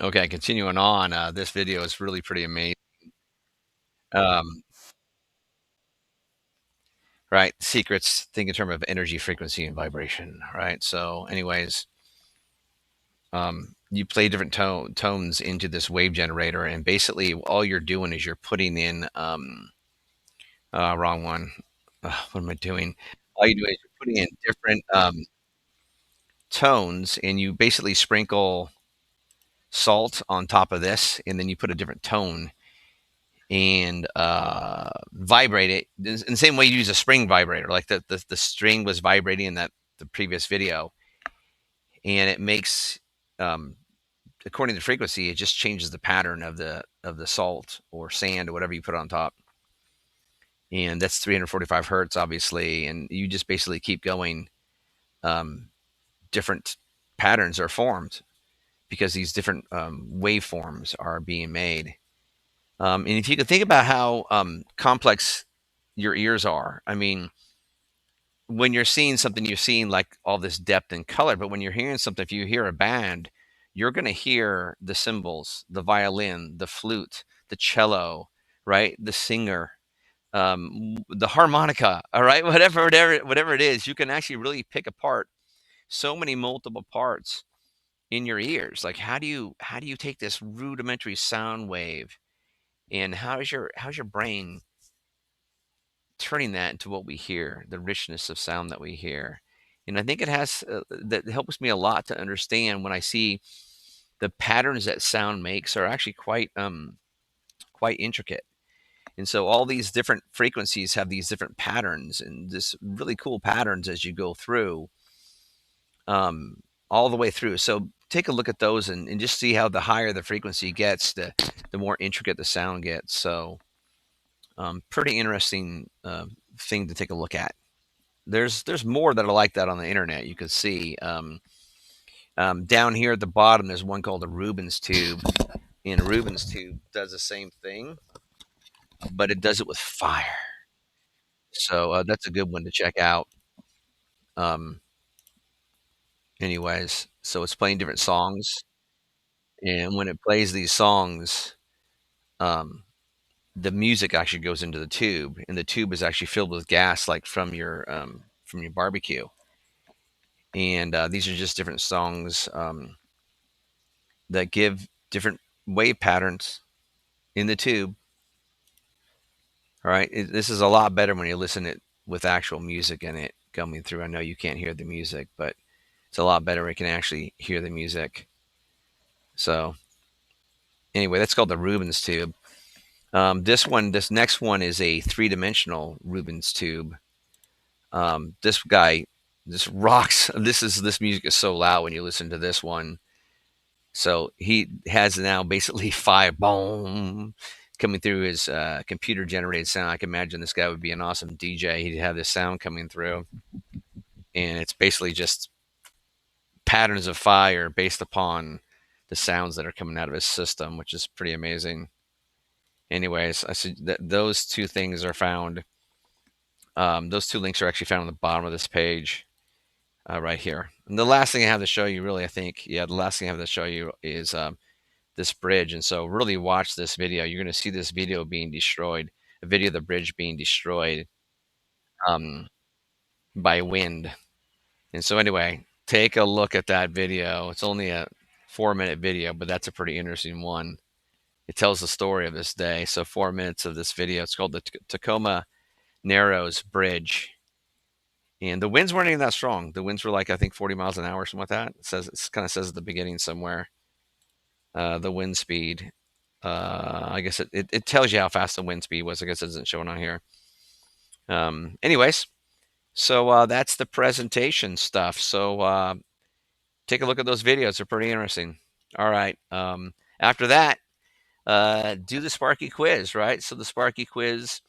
Okay, continuing on, this video is really pretty amazing. Um, right, secrets, think in terms of energy, frequency, and vibration, right? So, anyways, you play different tones into this wave generator, and basically all you're doing is you're putting in, wrong one. What am I doing? All you do is you're putting in different tones, and you basically sprinkle salt on top of this, and then you put a different tone and vibrate it in the same way you use a spring vibrator, like the string was vibrating in that the previous video, and it makes um, according to the frequency, it just changes the pattern of the salt or sand or whatever you put on top, and that's 345 hertz, obviously, and you just basically keep going. Um, Different patterns are formed because these different waveforms are being made. And if you could think about how complex your ears are, I mean, when you're seeing something, you're seeing like all this depth and color. But when you're hearing something, if you hear a band, you're going to hear the cymbals, the violin, the flute, the cello, right? The singer, the harmonica, all right? Whatever it is, you can actually really pick apart so many multiple parts in your ears. Like, how do you take this rudimentary sound wave and how's your brain turning that into what we hear, the richness of sound that we hear. And I think it has that helps me a lot to understand when I see the patterns that sound makes are actually quite intricate. And so all these different frequencies have these different patterns and this really cool patterns as you go through um, all the way through. So take a look at those and just see how the higher the frequency gets, the more intricate the sound gets. So pretty interesting thing to take a look at. There's more that are like that on the internet. You can see down here at the bottom. There's one called a Rubens tube, and a Rubens tube does the same thing, but it does it with fire. So that's a good one to check out. Um, Anyways, so it's playing different songs, and when it plays these songs, um, the music actually goes into the tube, and the tube is actually filled with gas, like from your barbecue. And these are just different songs that give different wave patterns in the tube. All right, this is a lot better when you listen it with actual music in it coming through. I know you can't hear the music, but it's a lot better when you can actually hear the music. So anyway, that's called the Rubens tube. This next one is a three-dimensional Rubens tube. This guy, this rocks. This music is so loud when you listen to this one. So he has now basically five boom coming through his computer generated sound. I can imagine this guy would be an awesome DJ. He'd have this sound coming through, and it's basically just patterns of fire based upon the sounds that are coming out of his system, which is pretty amazing. Anyways, I see that those two things are found. Those two links are actually found on the bottom of this page right here. And the last thing I have to show you, really, I think, yeah, the last thing I have to show you is this bridge. And so really watch this video. You're going to see this video being destroyed, a video of the bridge being destroyed um, by wind. And so anyway, take a look at that video. It's only a 4-minute video, but that's a pretty interesting one. It tells the story of this day. So 4 minutes of this video. It's called the Tacoma Narrows Bridge. And the winds weren't even that strong. The winds were like, I think, 40 miles an hour, something like that. It kind of says at the beginning somewhere the wind speed. I guess it tells you how fast the wind speed was. I guess it isn't showing on here. Anyways, so that's the presentation stuff. So take a look at those videos. They're pretty interesting. All right. After that, do the Sparky quiz, right? So the Sparky quiz,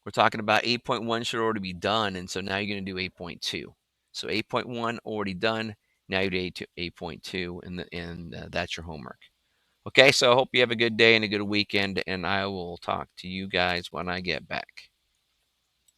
we're talking about 8.1 should already be done. And so now you're going to do 8.2. So 8.1 already done. Now you do 8.2, and that's your homework. Okay, so I hope you have a good day and a good weekend, and I will talk to you guys when I get back.